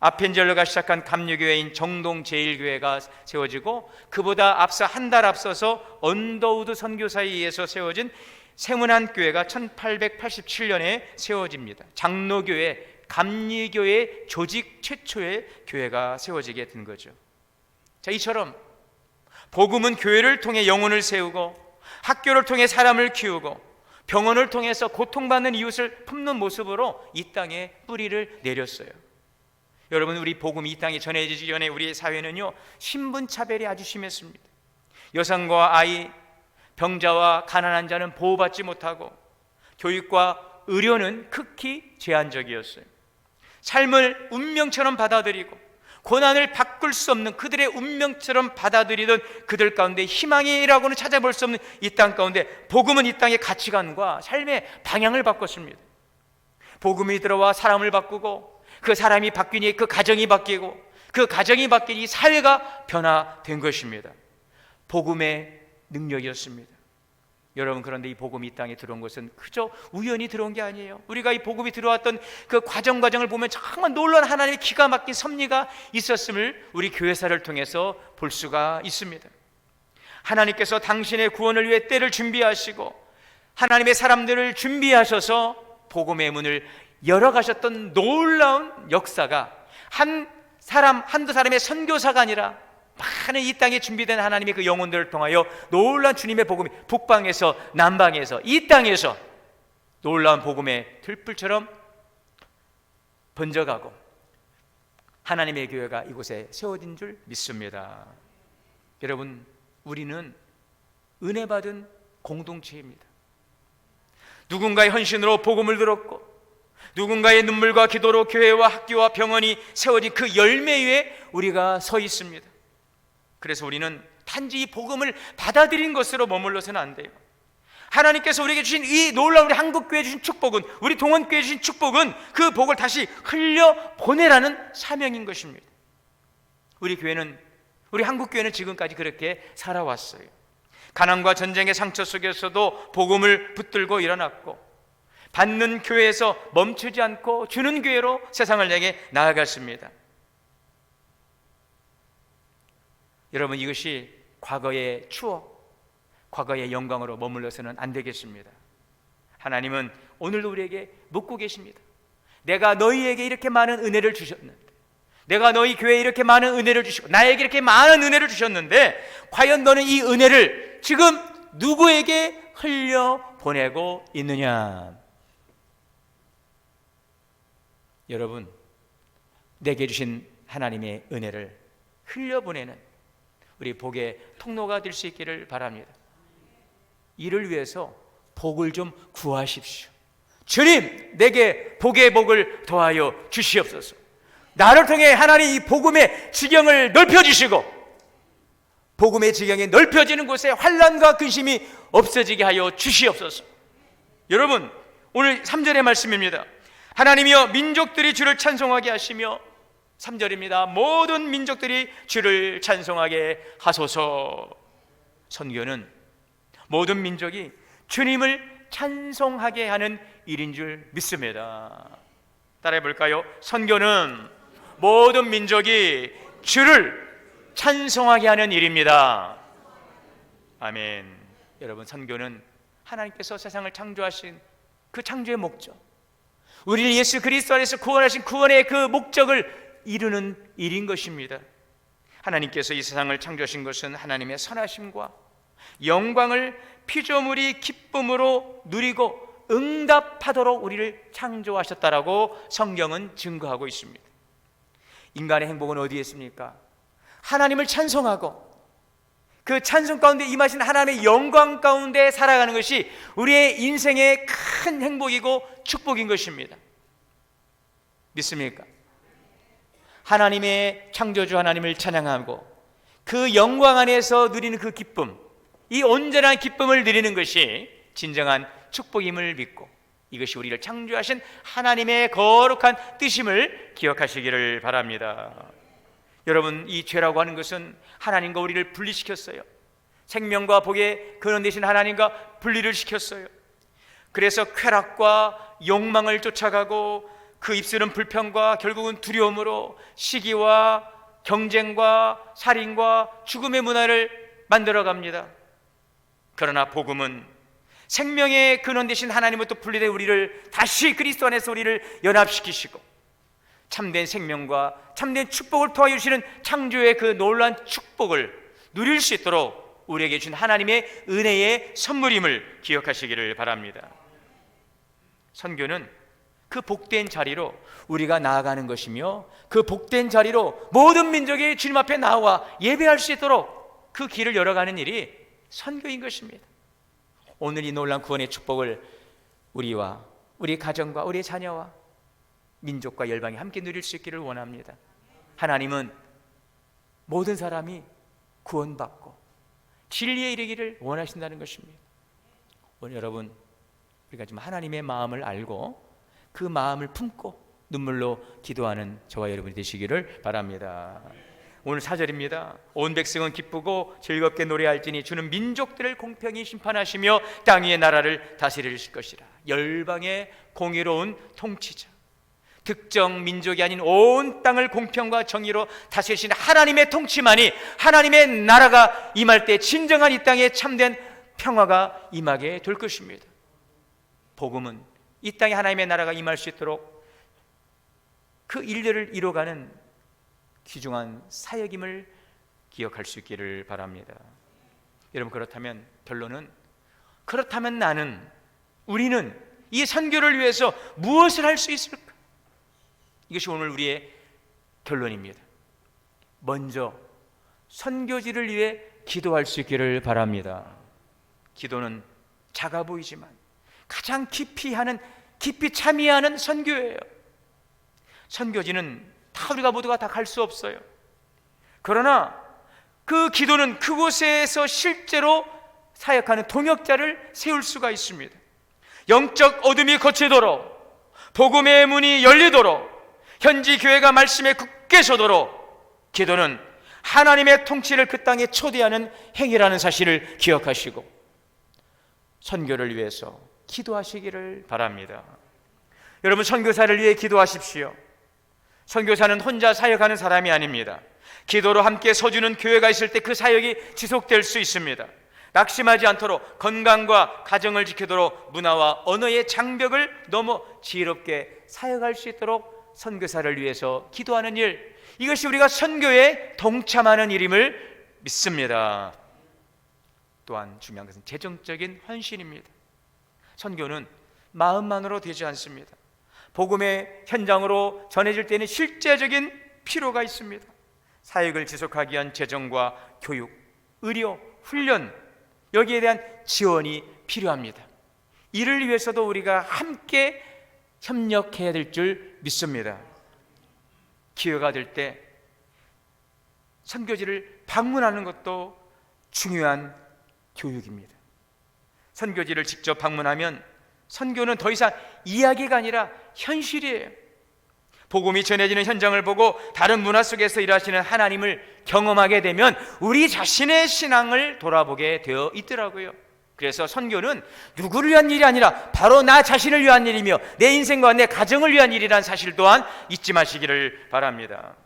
아펜젤러가 시작한 감리교회인 정동제일교회가 세워지고 그보다 앞서 한 달 앞서서 언더우드 선교사에 의해서 세워진 세문안교회가 1887년에 세워집니다. 장로교회, 감리교회 조직 최초의 교회가 세워지게 된 거죠. 자, 이처럼 복음은 교회를 통해 영혼을 세우고 학교를 통해 사람을 키우고 병원을 통해서 고통받는 이웃을 품는 모습으로 이 땅에 뿌리를 내렸어요. 여러분, 우리 복음이 이 땅에 전해지기 전에 우리 사회는요, 신분차별이 아주 심했습니다. 여성과 아이, 병자와 가난한 자는 보호받지 못하고 교육과 의료는 극히 제한적이었어요. 삶을 운명처럼 받아들이고 고난을 바꿀 수 없는 그들의 운명처럼 받아들이던 그들 가운데 희망이라고는 찾아볼 수 없는 이 땅 가운데 복음은 이 땅의 가치관과 삶의 방향을 바꿨습니다. 복음이 들어와 사람을 바꾸고 그 사람이 바뀌니 그 가정이 바뀌고 그 가정이 바뀌니 사회가 변화된 것입니다. 복음의 능력이었습니다. 여러분, 그런데 이 복음이 이 땅에 들어온 것은 그저 우연히 들어온 게 아니에요. 우리가 이 복음이 들어왔던 그 과정을 보면 정말 놀라운 하나님의 기가 막힌 섭리가 있었음을 우리 교회사를 통해서 볼 수가 있습니다. 하나님께서 당신의 구원을 위해 때를 준비하시고 하나님의 사람들을 준비하셔서 복음의 문을 열어가셨던 놀라운 역사가 한두 사람의 선교사가 아니라 많은 이 땅에 준비된 하나님의 그 영혼들을 통하여 놀라운 주님의 복음이 북방에서 남방에서 이 땅에서 놀라운 복음의 들불처럼 번져가고 하나님의 교회가 이곳에 세워진 줄 믿습니다. 여러분, 우리는 은혜 받은 공동체입니다. 누군가의 헌신으로 복음을 들었고 누군가의 눈물과 기도로 교회와 학교와 병원이 세워진 그 열매 위에 우리가 서 있습니다. 그래서 우리는 단지 이 복음을 받아들인 것으로 머물러서는 안 돼요. 하나님께서 우리에게 주신 이 놀라운 우리 한국교회 주신 축복은, 우리 동원교회 주신 축복은 그 복을 다시 흘려보내라는 사명인 것입니다. 우리 교회는, 우리 한국교회는 지금까지 그렇게 살아왔어요. 가난과 전쟁의 상처 속에서도 복음을 붙들고 일어났고, 받는 교회에서 멈추지 않고 주는 교회로 세상을 향해 나아갔습니다. 여러분, 이것이 과거의 추억, 과거의 영광으로 머물러서는 안 되겠습니다. 하나님은 오늘도 우리에게 묻고 계십니다. 내가 너희에게 이렇게 많은 은혜를 주셨는데, 내가 너희 교회에 이렇게 많은 은혜를 주시고 나에게 이렇게 많은 은혜를 주셨는데, 과연 너는 이 은혜를 지금 누구에게 흘려보내고 있느냐? 여러분, 내게 주신 하나님의 은혜를 흘려보내는 우리 복의 통로가 될 수 있기를 바랍니다. 이를 위해서 복을 좀 구하십시오. 주님, 내게 복의 복을 더하여 주시옵소서. 나를 통해 하나님 이 복음의 지경을 넓혀주시고, 복음의 지경이 넓혀지는 곳에 환난과 근심이 없어지게 하여 주시옵소서. 여러분, 오늘 3절의 말씀입니다. 하나님이여 민족들이 주를 찬송하게 하시며, 3절입니다. 모든 민족들이 주를 찬송하게 하소서. 선교는 모든 민족이 주님을 찬송하게 하는 일인 줄 믿습니다. 따라해 볼까요? 선교는 모든 민족이 주를 찬송하게 하는 일입니다. 아멘. 여러분, 선교는 하나님께서 세상을 창조하신 그 창조의 목적, 우리를 예수 그리스도 안에서 구원하신 구원의 그 목적을 이루는 일인 것입니다. 하나님께서 이 세상을 창조하신 것은 하나님의 선하심과 영광을 피조물이 기쁨으로 누리고 응답하도록 우리를 창조하셨다라고 성경은 증거하고 있습니다. 인간의 행복은 어디에 있습니까? 하나님을 찬송하고 그 찬송 가운데 임하신 하나님의 영광 가운데 살아가는 것이 우리의 인생의 큰 행복이고 축복인 것입니다. 믿습니까? 하나님의 창조주 하나님을 찬양하고 그 영광 안에서 누리는 그 기쁨, 이 온전한 기쁨을 누리는 것이 진정한 축복임을 믿고, 이것이 우리를 창조하신 하나님의 거룩한 뜻임을 기억하시기를 바랍니다. 여러분, 이 죄라고 하는 것은 하나님과 우리를 분리시켰어요. 생명과 복의 근원 되신 하나님과 분리를 시켰어요. 그래서 쾌락과 욕망을 쫓아가고 그 입술은 불평과 결국은 두려움으로 시기와 경쟁과 살인과 죽음의 문화를 만들어갑니다. 그러나 복음은 생명의 근원 되신 하나님으로부터 분리된 우리를 다시 그리스도 안에서 우리를 연합시키시고 참된 생명과 참된 축복을 도와주시는 창조의 그 놀라운 축복을 누릴 수 있도록 우리에게 준 하나님의 은혜의 선물임을 기억하시기를 바랍니다. 선교는 그 복된 자리로 우리가 나아가는 것이며, 그 복된 자리로 모든 민족이 주님 앞에 나와 예배할 수 있도록 그 길을 열어가는 일이 선교인 것입니다. 오늘 이 놀라운 구원의 축복을 우리와 우리 가정과 우리 자녀와 민족과 열방이 함께 누릴 수 있기를 원합니다. 하나님은 모든 사람이 구원받고 진리에 이르기를 원하신다는 것입니다. 오늘 여러분, 우리가 좀 하나님의 마음을 알고 그 마음을 품고 눈물로 기도하는 저와 여러분이 되시기를 바랍니다. 오늘 4절입니다. 온 백성은 기쁘고 즐겁게 노래할지니 주는 민족들을 공평히 심판하시며 땅 위의 나라를 다스리실 것이라. 열방의 공의로운 통치자, 특정 민족이 아닌 온 땅을 공평과 정의로 다스리시는 하나님의 통치만이, 하나님의 나라가 임할 때 진정한 이 땅에 참된 평화가 임하게 될 것입니다. 복음은 이 땅에 하나님의 나라가 임할 수 있도록 그 일들을 이뤄가는 귀중한 사역임을 기억할 수 있기를 바랍니다. 여러분, 그렇다면 결론은, 그렇다면 나는, 우리는 이 선교를 위해서 무엇을 할 수 있을까? 이것이 오늘 우리의 결론입니다. 먼저 선교지를 위해 기도할 수 있기를 바랍니다. 기도는 작아 보이지만 가장 깊이 하는 깊이 참여하는 선교예요. 선교지는 다 우리가 모두가 다 갈 수 없어요. 그러나 그 기도는 그곳에서 실제로 사역하는 동역자를 세울 수가 있습니다. 영적 어둠이 거치도록, 복음의 문이 열리도록, 현지 교회가 말씀에 굳게 서도록 기도는 하나님의 통치를 그 땅에 초대하는 행위라는 사실을 기억하시고 선교를 위해서 기도하시기를 바랍니다. 여러분, 선교사를 위해 기도하십시오. 선교사는 혼자 사역하는 사람이 아닙니다. 기도로 함께 서주는 교회가 있을 때 그 사역이 지속될 수 있습니다. 낙심하지 않도록 건강과 가정을 지키도록 문화와 언어의 장벽을 넘어 지혜롭게 사역할 수 있도록 선교사를 위해서 기도하는 일, 이것이 우리가 선교에 동참하는 일임을 믿습니다. 또한 중요한 것은 재정적인 헌신입니다. 선교는 마음만으로 되지 않습니다. 복음의 현장으로 전해질 때는 실제적인 필요가 있습니다. 사역을 지속하기 위한 재정과 교육, 의료, 훈련, 여기에 대한 지원이 필요합니다. 이를 위해서도 우리가 함께 협력해야 될 줄 믿습니다. 기회가 될 때 선교지를 방문하는 것도 중요한 교육입니다. 선교지를 직접 방문하면 선교는 더 이상 이야기가 아니라 현실이에요. 복음이 전해지는 현장을 보고 다른 문화 속에서 일하시는 하나님을 경험하게 되면 우리 자신의 신앙을 돌아보게 되어 있더라고요. 그래서 선교는 누구를 위한 일이 아니라 바로 나 자신을 위한 일이며 내 인생과 내 가정을 위한 일이라는 사실 또한 잊지 마시기를 바랍니다.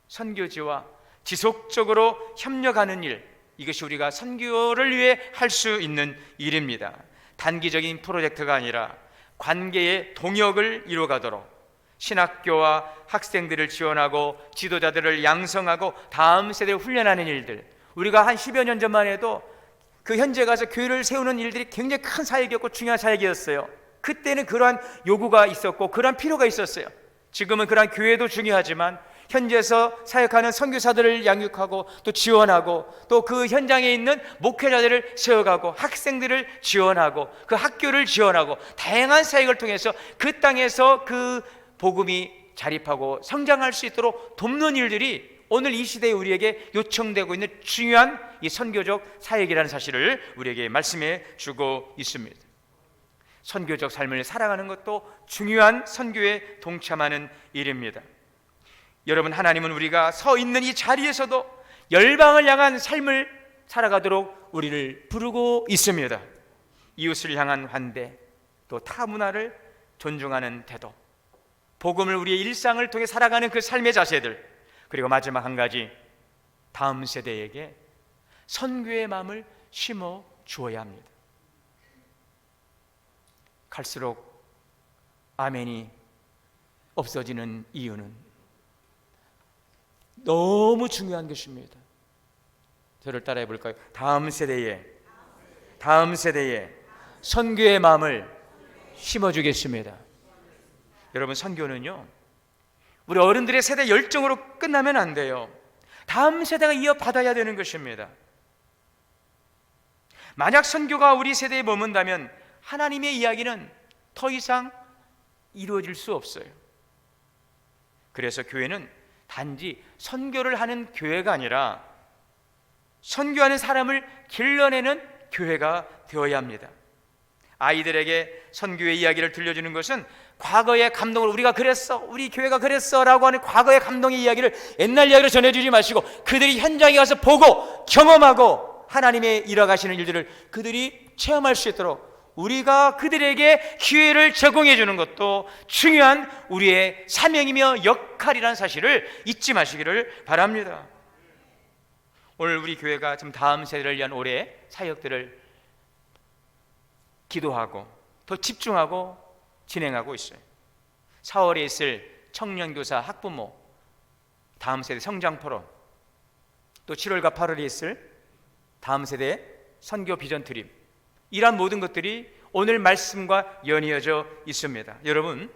선교지와 지속적으로 협력하는 일, 이것이 우리가 선교를 위해 할 수 있는 일입니다. 단기적인 프로젝트가 아니라 관계의 동역을 이루어가도록 신학교와 학생들을 지원하고 지도자들을 양성하고 다음 세대를 훈련하는 일들, 우리가 한 10여 년 전만 해도 그 현지에 가서 교회를 세우는 일들이 굉장히 큰 사역이었고 중요한 사역이었어요. 그때는 그러한 요구가 있었고 그러한 필요가 있었어요. 지금은 그러한 교회도 중요하지만 현지에서 사역하는 선교사들을 양육하고 또 지원하고 또 그 현장에 있는 목회자들을 세워가고 학생들을 지원하고 그 학교를 지원하고 다양한 사역을 통해서 그 땅에서 그 복음이 자립하고 성장할 수 있도록 돕는 일들이 오늘 이 시대에 우리에게 요청되고 있는 중요한 이 선교적 사역이라는 사실을 우리에게 말씀해 주고 있습니다. 선교적 삶을 살아가는 것도 중요한 선교에 동참하는 일입니다. 여러분, 하나님은 우리가 서 있는 이 자리에서도 열방을 향한 삶을 살아가도록 우리를 부르고 있습니다. 이웃을 향한 환대, 또 타 문화를 존중하는 태도, 복음을 우리의 일상을 통해 살아가는 그 삶의 자세들, 그리고 마지막 한 가지, 다음 세대에게 선교의 마음을 심어 주어야 합니다. 갈수록 아멘이 없어지는 이유는 너무 중요한 것입니다. 저를 따라해 볼까요? 다음 세대에 선교의 마음을 심어주겠습니다. 여러분, 선교는요, 우리 어른들의 세대 열정으로 끝나면 안 돼요. 다음 세대가 이어받아야 되는 것입니다. 만약 선교가 우리 세대에 머문다면 하나님의 이야기는 더 이상 이루어질 수 없어요. 그래서 교회는 단지 선교를 하는 교회가 아니라 선교하는 사람을 길러내는 교회가 되어야 합니다. 아이들에게 선교의 이야기를 들려주는 것은 과거의 감동을, 우리가 그랬어, 우리 교회가 그랬어 라고 하는 과거의 감동의 이야기를, 옛날 이야기를 전해주지 마시고 그들이 현장에 가서 보고 경험하고 하나님의 일어가시는 일들을 그들이 체험할 수 있도록 우리가 그들에게 기회를 제공해 주는 것도 중요한 우리의 사명이며 역할이라는 사실을 잊지 마시기를 바랍니다. 오늘 우리 교회가 지금 다음 세대를 위한 올해 사역들을 기도하고 더 집중하고 진행하고 있어요. 4월에 있을 청년교사 학부모 다음 세대 성장 포럼, 또 7월과 8월에 있을 다음 세대 선교 비전 트립, 이러한 모든 것들이 오늘 말씀과 연이어져 있습니다. 여러분,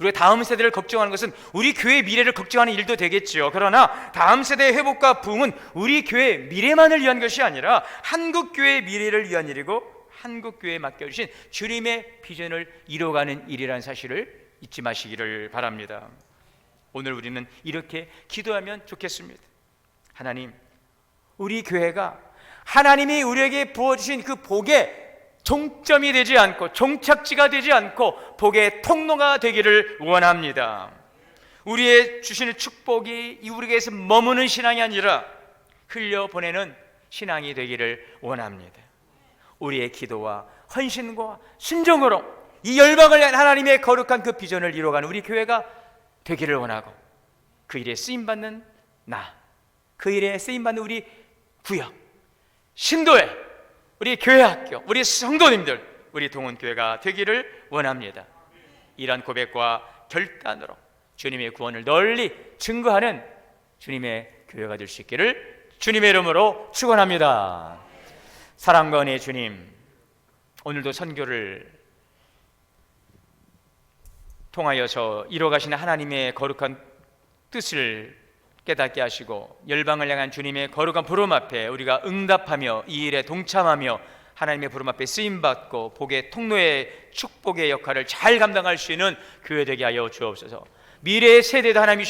우리가 다음 세대를 걱정하는 것은 우리 교회의 미래를 걱정하는 일도 되겠죠. 그러나 다음 세대의 회복과 부흥은 우리 교회의 미래만을 위한 것이 아니라 한국 교회의 미래를 위한 일이고 한국교회에 맡겨주신 주님의 비전을 이뤄가는 일이라는 사실을 잊지 마시기를 바랍니다. 오늘 우리는 이렇게 기도하면 좋겠습니다. 하나님, 우리 교회가 하나님이 우리에게 부어주신 그 복의 종점이 되지 않고 종착지가 되지 않고 복의 통로가 되기를 원합니다. 우리의 주시는 축복이 우리에게서 머무는 신앙이 아니라 흘려보내는 신앙이 되기를 원합니다. 우리의 기도와 헌신과 순종으로 이 열방을 향한 하나님의 거룩한 그 비전을 이루어가는 우리 교회가 되기를 원하고, 그 일에 쓰임받는 나, 그 일에 쓰임받는 우리 구역, 신도회, 우리 교회학교, 우리 성도님들, 우리 동원교회가 되기를 원합니다. 이러한 고백과 결단으로 주님의 구원을 널리 증거하는 주님의 교회가 될 수 있기를 주님의 이름으로 축원합니다. 사랑과 은혜의 주님, 오늘도 선교를 통하여서 이뤄가시는 하나님의 거룩한 뜻을 깨닫게 하시고, 열방을 향한 주님의 거룩한 부름 앞에 우리가 응답하며 이 일에 동참하며 하나님의 부름 앞에 쓰임받고 복의 통로의 축복의 역할을 잘 감당할 수 있는 교회 되게 하여 주옵소서. 미래의 세대도 하나님이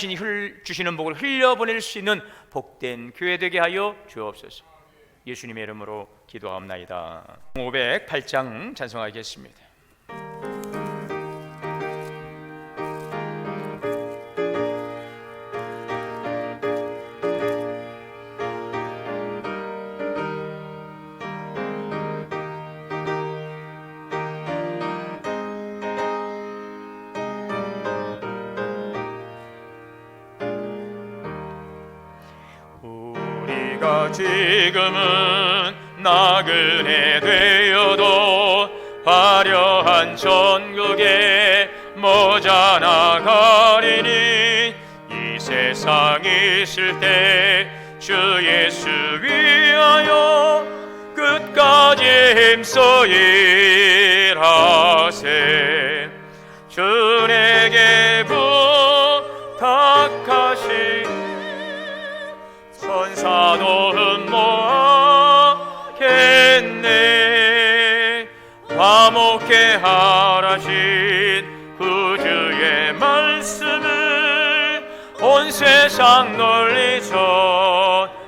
주시는 복을 흘려보낼 수 있는 복된 교회 되게 하여 주옵소서. 예수님의 이름으로 기도하옵나이다. 508장 찬송하겠습니다. 지금은 나그네 되어도 화려한 전국에 모자나가리니, 이 세상 있을 때 주 예수 위하여 끝까지 힘써 일하세. 주에게 부탁하시 천사도 흠모하겠네. 화목해 하라신 구주의 말씀을 온 세상 널리 전하세.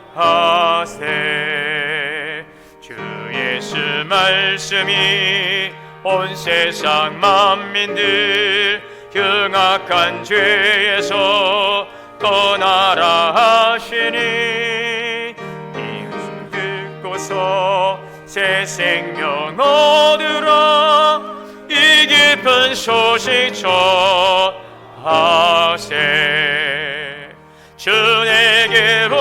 주 예수 말씀이 온 세상 만민들 흉악한 죄에서 떠나라 하시니, 이것을 듣고서 새 생명 얻으라. 이 깊은 소식 전하세. 주에게로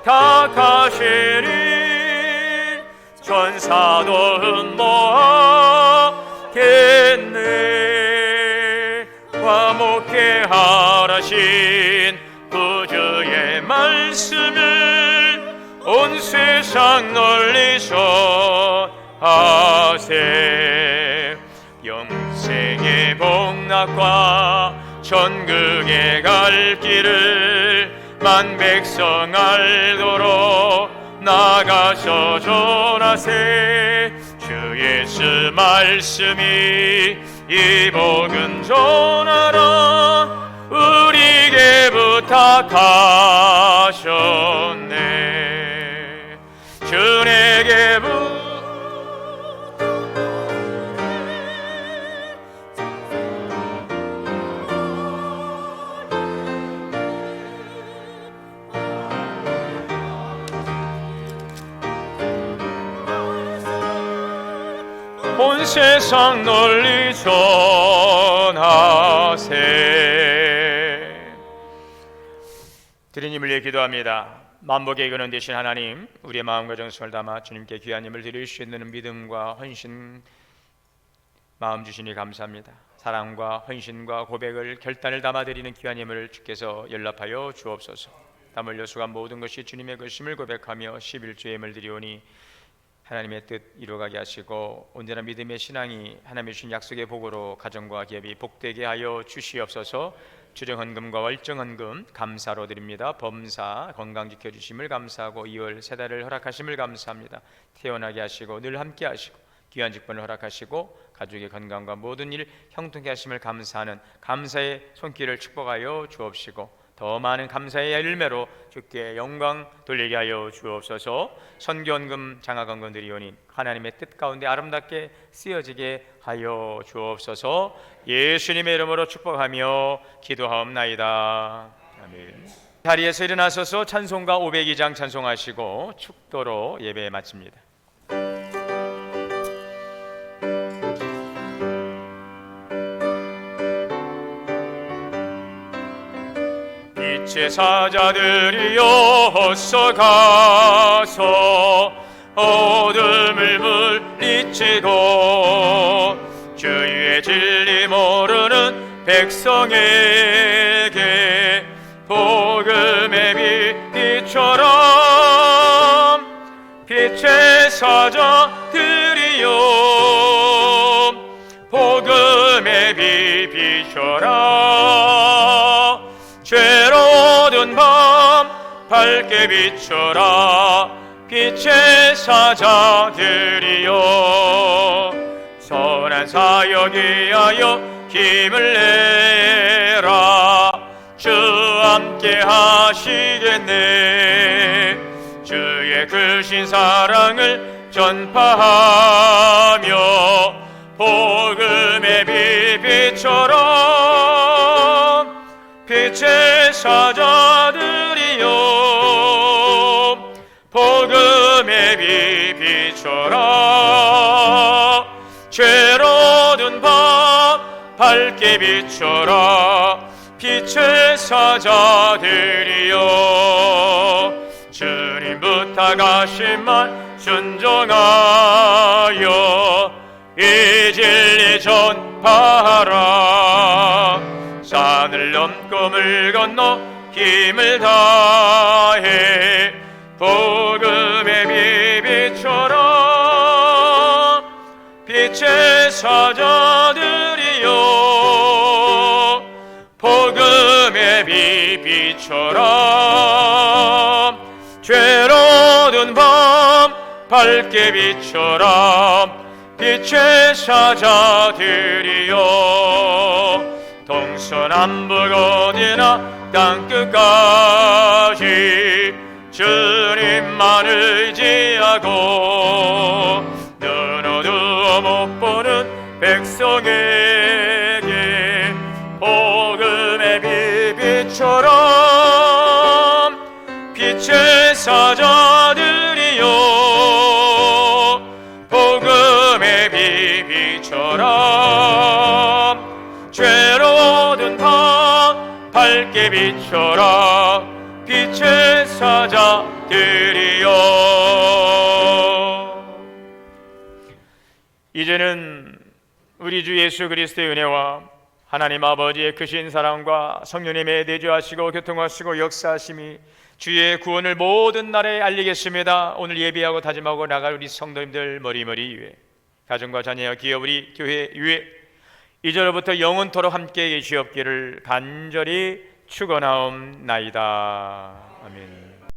탁하시니 천사도 흠모하겠네. 화목해 하라신 구주의 말씀을 온 세상 널리 전하세. 영생의 복락과 천국에 갈 길을 만 백성 알도록 나가서 전하세. 주 예수 말씀이 이 복은 전하라. 우리에게 부탁하셨네. 주에게 온 세상 널리 전하세. 주님을 위해 기도합니다. 만복의 근원 되신 하나님, 우리의 마음과 정성을 담아 주님께 귀한 힘을 드릴 수 있는 믿음과 헌신 마음 주시니 감사합니다. 사랑과 헌신과 고백을 결단을 담아 드리는 귀한 힘을 주께서 연락하여 주옵소서. 땀 흘려 수고한 모든 것이 주님의 것임을 고백하며 11주의 힘을 드리오니 하나님의 뜻 이루어가게 하시고, 온전한 믿음의 신앙이 하나님의 주신 약속의 복으로 가정과 기업이 복되게 하여 주시옵소서. 주정헌금과 월정헌금 감사로 드립니다. 범사 건강 지켜주심을 감사하고 2월 세 달을 허락하심을 감사합니다. 태어나게 하시고 늘 함께 하시고 귀한 직분을 허락하시고 가족의 건강과 모든 일 형통케 하심을 감사하는 감사의 손길을 축복하여 주옵시고 더 많은 감사의 열매로 주께 영광 돌리게 하여 주옵소서. 선교헌금 장학헌금 드리오니 하나님의 뜻 가운데 아름답게 쓰여지게 하여 주옵소서. 예수님의 이름으로 축복하며 기도하옵나이다. 아멘. 자리에서 일어나셔서 찬송가 502장 찬송하시고 축도로 예배 마칩니다. 빛의 사자들이여 어서 가서 어둠을 물리치고 주의 진리 모르는 백성에게 복음의 빛처럼 빛의 사자들이여 복음의 빛 비춰라. 죄로 든 밤 밝게 비춰라. 빛의 사자들이여 선한 사역 위하여 힘을 내라. 주 함께 하시겠네. 주의 크신 사랑을 전파하며 복음의 빛 비춰라. 빛의 사자들이여 복음의 빛 비춰라. 죄로 든 밤 밝게 비춰라. 빛의 사자들이여 주님 부탁하신 말 순종하여 이 진리 전파하라. 산을 넘고 물 건너 힘을 다해 복음의 빛 비춰라. 빛의 사자들이여 복음의 빛 비춰라. 죄로 든 밤 밝게 비춰라. 빛의 사자들이여 동서남북 어디나 땅끝까지 주님만 의지하고 눈 어두워 못 보는 백성에게 복음의 빛 비춰라. 빛의 사자들이여 복음의 빛 비춰라. 죄로 든 밤 밝게 비춰라. 빛의 사자들이여 이제는 우리 주 예수 그리스도의 은혜와 하나님 아버지의 크신 사랑과 성령님의 내주하시고 교통하시고 역사하심이 주의 구원을 모든 나라에 알리겠습니다. 오늘 예배하고 다짐하고 나갈 우리 성도님들 머리머리 위에 가정과 자녀 기업 우리 교회 위에 이제로부터 영원토록 함께 계시옵기를 간절히 축원하옵나이다. 아멘.